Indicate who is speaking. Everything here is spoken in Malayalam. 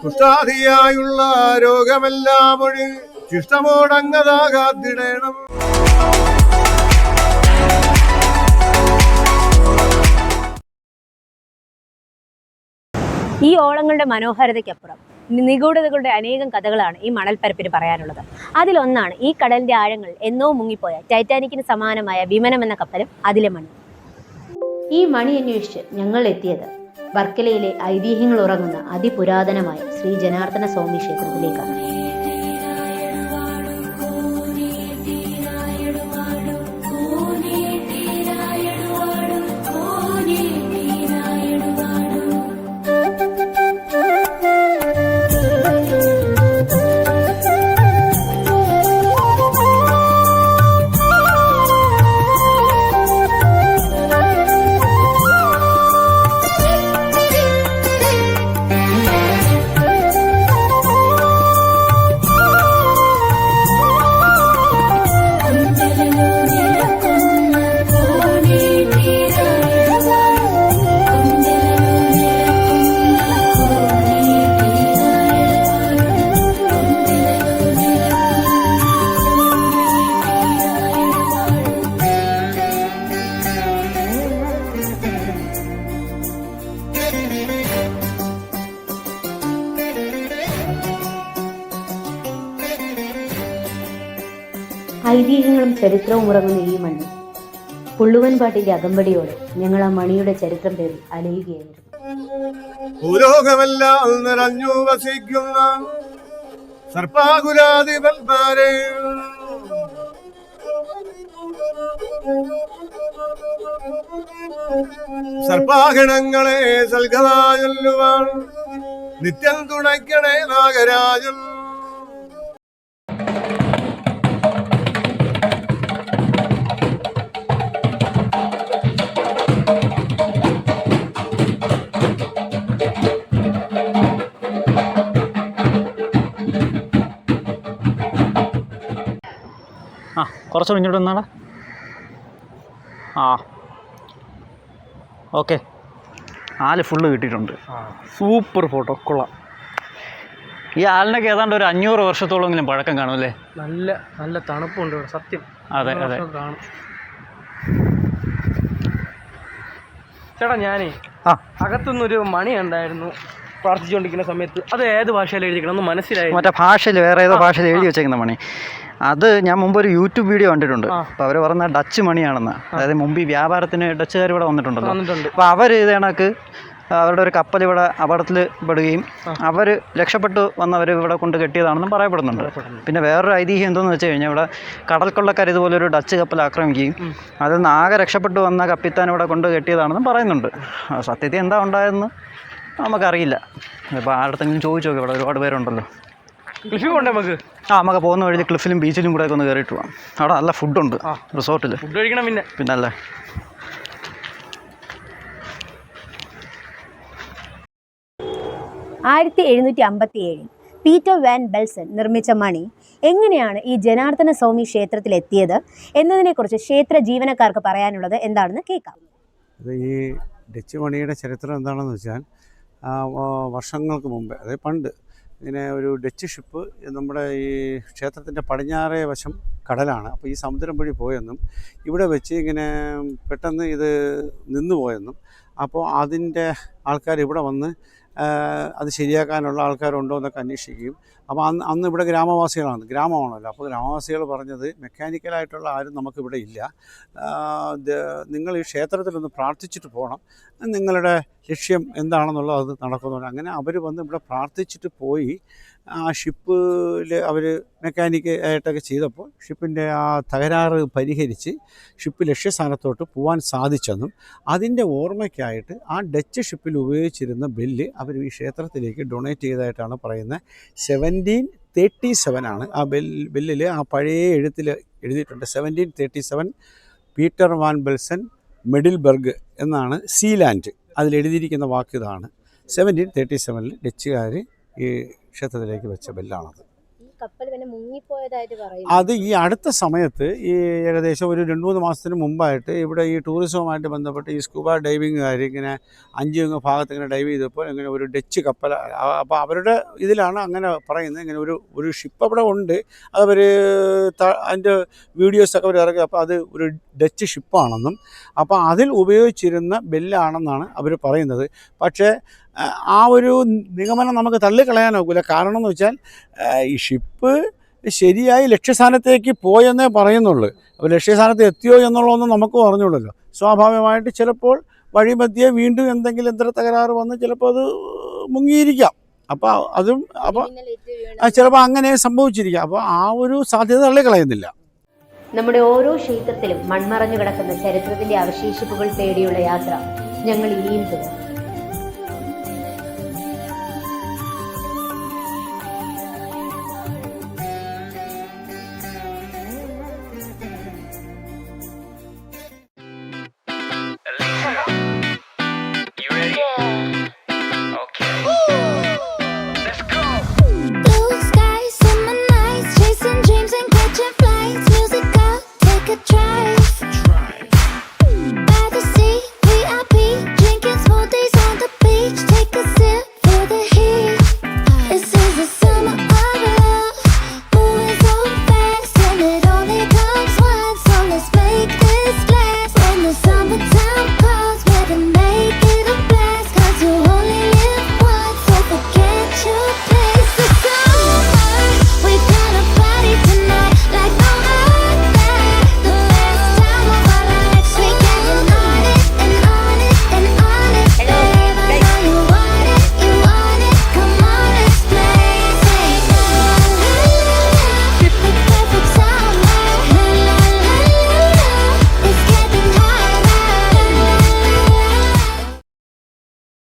Speaker 1: കുഷ്ഠാധിയായുള്ള രോഗമെല്ലാം ഒഴി ശിഷ്ടമോടങ്ങതാകാത്തിടേണം.
Speaker 2: ഈ ഓളങ്ങളുടെ മനോഹാരിതയ്ക്കപ്പുറം നിഗൂഢതകളുടെ അനേകം കഥകളാണ് ഈ മണൽപ്പരപ്പിന് പറയാനുള്ളത്. അതിലൊന്നാണ് ഈ കടലിന്റെ ആഴങ്ങൾ എന്നോ മുങ്ങിപ്പോയ ടൈറ്റാനിക്കിന് സമാനമായ വിമനം എന്ന കപ്പലും അതിലെ മണി. ഈ മണി അന്വേഷിച്ച് ഞങ്ങൾ എത്തിയത് വർക്കലയിലെ ഐതിഹ്യങ്ങൾ ഉറങ്ങുന്ന അതിപുരാതനമായ ശ്രീ ജനാർദ്ദന സ്വാമി ക്ഷേത്രത്തിലേക്കാണ്. ഐതിഹ്യങ്ങളും ചരിത്രവും ഉറങ്ങുന്ന ഈ മണ്ണിൽ പുള്ളുവൻ പാട്ടിന്റെ അകമ്പടിയോടെ ഞങ്ങൾ ആ മണിയുടെ ചരിത്രം പേരിൽ അലയുകയായിരുന്നു.
Speaker 1: ഭൂലോകമെല്ലാം നിറഞ്ഞു വസിക്കുന്ന സർപ്പാകുലാധിപന്മാരെ, സർപ്പാഗണങ്ങളെ സൽഗതാചൊല്ലുവാൻ നിത്യം തുണയ്ക്കണേ നാഗരാജൻ.
Speaker 3: കുറച്ച് മുന്നോട്ട് വന്നാടാ. ഓക്കെ, ആല് ഫുള്ള് കിട്ടിയിട്ടുണ്ട്. സൂപ്പർ ഫോട്ടോ, കൊള്ളാം. ഈ ആലിനൊക്കെ ഏതാണ്ട് ഒരു 500 വർഷത്തോളമെങ്കിലും പഴക്കം കാണും അല്ലേ?
Speaker 4: നല്ല നല്ല തണുപ്പുണ്ട് ഇവിടെ, സത്യം.
Speaker 3: അതെ അതെ.
Speaker 4: ചേട്ടാ, ഞാനേ അകത്തുനിന്നൊരു മണി ഉണ്ടായിരുന്നു പ്രാർത്ഥിച്ചുകൊണ്ടിരിക്കുന്ന സമയത്ത്. അത് ഏത് ഭാഷയിൽ എഴുതിക്കണം എന്ന് മനസ്സിലായി.
Speaker 3: മറ്റേ ഭാഷയിൽ, വേറെ ഏതോ ഭാഷയിൽ എഴുതി വെച്ചേക്കുന്ന മണി. അത് ഞാൻ മുമ്പ് ഒരു യൂട്യൂബ് വീഡിയോ കണ്ടിട്ടുണ്ട്. അപ്പോൾ അവർ പറഞ്ഞ ഡച്ച് മണിയാണെന്ന്. അതായത് മുമ്പ് ഈ വ്യാപാരത്തിന് ഡച്ചുകാർ ഇവിടെ വന്നിട്ടുണ്ടല്ലോ. അപ്പോൾ അവർ ഇത് കണക്ക് അവരുടെ ഒരു കപ്പൽ ഇവിടെ അപകടത്തിൽ പെടുകയും അവർ രക്ഷപ്പെട്ടു വന്നവർ ഇവിടെ കൊണ്ട് കെട്ടിയതാണെന്നും പറയപ്പെടുന്നുണ്ട്. പിന്നെ വേറൊരു ഐതിഹ്യം എന്തെന്ന് വെച്ച് കഴിഞ്ഞാൽ ഇവിടെ കടൽക്കൊള്ളക്കാർ ഇതുപോലെ ഒരു ഡച്ച് കപ്പൽ ആക്രമിക്കുകയും അതിൽ നിന്ന് ആകെ രക്ഷപ്പെട്ടു വന്ന കപ്പിത്താൻ ഇവിടെ കൊണ്ട് കെട്ടിയതാണെന്നും പറയുന്നുണ്ട്. സത്യത്തിൽ എന്താ ഉണ്ടായതെന്ന് നമുക്കറിയില്ല. ഇപ്പോൾ ആരുടെങ്കിലും ചോദിച്ചു നോക്കി, ഇവിടെ ഒരുപാട് പേരുണ്ടല്ലോ.
Speaker 4: ക്ലിഫിൽ പോകണ്ടേ നമുക്ക്?
Speaker 3: നമുക്ക് പോകുന്ന വഴി ക്ലിഫിലും ബീച്ചിലും കൂടെ ഒക്കെ ഒന്ന് കയറിയിട്ട് പോകാം. അവിടെ നല്ല ഫുഡുണ്ട് റിസോർട്ടിൽ.
Speaker 4: ഫുഡ് കഴിക്കണം
Speaker 3: പിന്നല്ലേ.
Speaker 2: 1757 പീറ്റർ വാൻ ബെൽസൺ നിർമ്മിച്ച മണി എങ്ങനെയാണ് ഈ ജനാർദ്ദന സ്വാമി ക്ഷേത്രത്തിലെത്തിയത് എന്നതിനെക്കുറിച്ച് ക്ഷേത്ര ജീവനക്കാർക്ക് പറയാനുള്ളത് എന്താണെന്ന് കേൾക്കാം.
Speaker 5: ഈ ഡച്ച് മണിയുടെ ചരിത്രം എന്താണെന്ന് വെച്ചാൽ, വർഷങ്ങൾക്ക് മുമ്പ്, അതായത് പണ്ട് ഇങ്ങനെ ഒരു ഡച്ച് ഷിപ്പ് നമ്മുടെ ഈ ക്ഷേത്രത്തിൻ്റെ പടിഞ്ഞാറേ വശം കടലാണ്. അപ്പോൾ ഈ സമുദ്രം വഴി പോയെന്നും ഇവിടെ വെച്ച് ഇങ്ങനെ പെട്ടെന്ന് ഇത് നിന്നു പോയെന്നും, അപ്പോൾ അതിൻ്റെ ആൾക്കാർ ഇവിടെ വന്ന് അത് ശരിയാക്കാനുള്ള ആൾക്കാരുണ്ടോ എന്നൊക്കെ അന്വേഷിക്കുകയും, അപ്പോൾ അന്ന് ഇവിടെ ഗ്രാമമാണല്ലോ. അപ്പോൾ ഗ്രാമവാസികൾ പറഞ്ഞത് മെക്കാനിക്കലായിട്ടുള്ള ആരും നമുക്കിവിടെ ഇല്ല, നിങ്ങൾ ഈ ക്ഷേത്രത്തിലൊന്ന് പ്രാർത്ഥിച്ചിട്ട് പോകണം, നിങ്ങളുടെ ലക്ഷ്യം എന്താണെന്നുള്ളത് അത് നടക്കുന്നുണ്ട്. അങ്ങനെ അവർ വന്ന് ഇവിടെ പ്രാർത്ഥിച്ചിട്ട് പോയി. ആ ഷിപ്പിൽ അവർ മെക്കാനിക്ക് ആയിട്ടൊക്കെ ചെയ്തപ്പോൾ ഷിപ്പിൻ്റെ ആ തകരാറ് പരിഹരിച്ച് ഷിപ്പ് ലക്ഷ്യസ്ഥാനത്തോട്ട് പോകാൻ സാധിച്ചെന്നും അതിൻ്റെ ഓർമ്മയ്ക്കായിട്ട് ആ ഡച്ച് ഷിപ്പിൽ ഉപയോഗിച്ചിരുന്ന ബെല്ല് അവർ ഈ ക്ഷേത്രത്തിലേക്ക് ഡൊണേറ്റ് ചെയ്തതായിട്ടാണ് പറയുന്നത്. 1737 ആണ് ആ ബെല്ലിൽ, ആ പഴയ എഴുത്തിൽ എഴുതിയിട്ടുണ്ട്. 1737 പീറ്റർ വാൻ ബെൽസൺ മെഡിൽബർഗ് എന്നാണ് സീലാൻഡ് അതിലെഴുതിയിരിക്കുന്ന വാക്ക്. ഇതാണ് 1737 ഡച്ചുകാർ ഈ ക്ഷേത്രത്തിലേക്ക് വെച്ച ബെല്ലാണത്.
Speaker 2: കപ്പൽ പിന്നെ മുങ്ങിപ്പോയതായിട്ട് പറയുന്നു.
Speaker 5: അത് ഈ അടുത്ത സമയത്ത് ഈ ഏകദേശം ഒരു 2-3 മാസത്തിന് മുമ്പായിട്ട് ഇവിടെ ഈ ടൂറിസവുമായിട്ട് ബന്ധപ്പെട്ട് ഈ സ്കൂബ ഡൈവിങ്ങുകാർ ഇങ്ങനെ 5 ഭാഗത്ത് ഇങ്ങനെ ഡൈവ് ചെയ്തപ്പോൾ ഇങ്ങനെ ഒരു ഡച്ച് കപ്പൽ, അപ്പോൾ അവരുടെ ഇതിലാണ് അങ്ങനെ പറയുന്നത്. ഇങ്ങനെ ഒരു ഷിപ്പ് അവിടെ ഉണ്ട്, അതവർ അതിൻ്റെ വീഡിയോസൊക്കെ അവർ ഇറക്കി. അപ്പോൾ അത് ഒരു ഡച്ച് ഷിപ്പാണെന്നും അപ്പോൾ അതിൽ ഉപയോഗിച്ചിരുന്ന ബെല്ലാണെന്നാണ് അവർ പറയുന്നത്. പക്ഷേ ആ ഒരു നിഗമനം നമുക്ക് തള്ളിക്കളയാൻ ഒക്കില്ല. കാരണം എന്ന് വെച്ചാൽ ഈ ഷിപ്പ് ശരിയായി ലക്ഷ്യസ്ഥാനത്തേക്ക് പോയെന്നേ പറയുന്നുള്ളൂ. അപ്പോൾ ലക്ഷ്യസ്ഥാനത്ത് എത്തിയോ എന്നുള്ളതൊന്നും നമുക്ക് പറഞ്ഞുള്ളൂ. സ്വാഭാവികമായിട്ട് ചിലപ്പോൾ വഴിമധ്യേ വീണ്ടും എന്തെങ്കിലും യന്ത്ര തകരാറ് വന്ന് ചിലപ്പോൾ അത് മുങ്ങിയിരിക്കാം. അപ്പോൾ അതും അപ്പോൾ ചിലപ്പോൾ അങ്ങനെ സംഭവിച്ചിരിക്കാം. അപ്പോൾ ആ ഒരു സാധ്യത തള്ളിക്കളയുന്നില്ല.
Speaker 2: നമ്മുടെ ഓരോ ക്ഷേത്രത്തിലും മൺമറഞ്ഞു കിടക്കുന്ന ചരിത്രത്തിന്റെ അവശേഷിപ്പുകൾ തേടിയുള്ള യാത്ര ഞങ്ങൾ ഇനിയും തുടരും.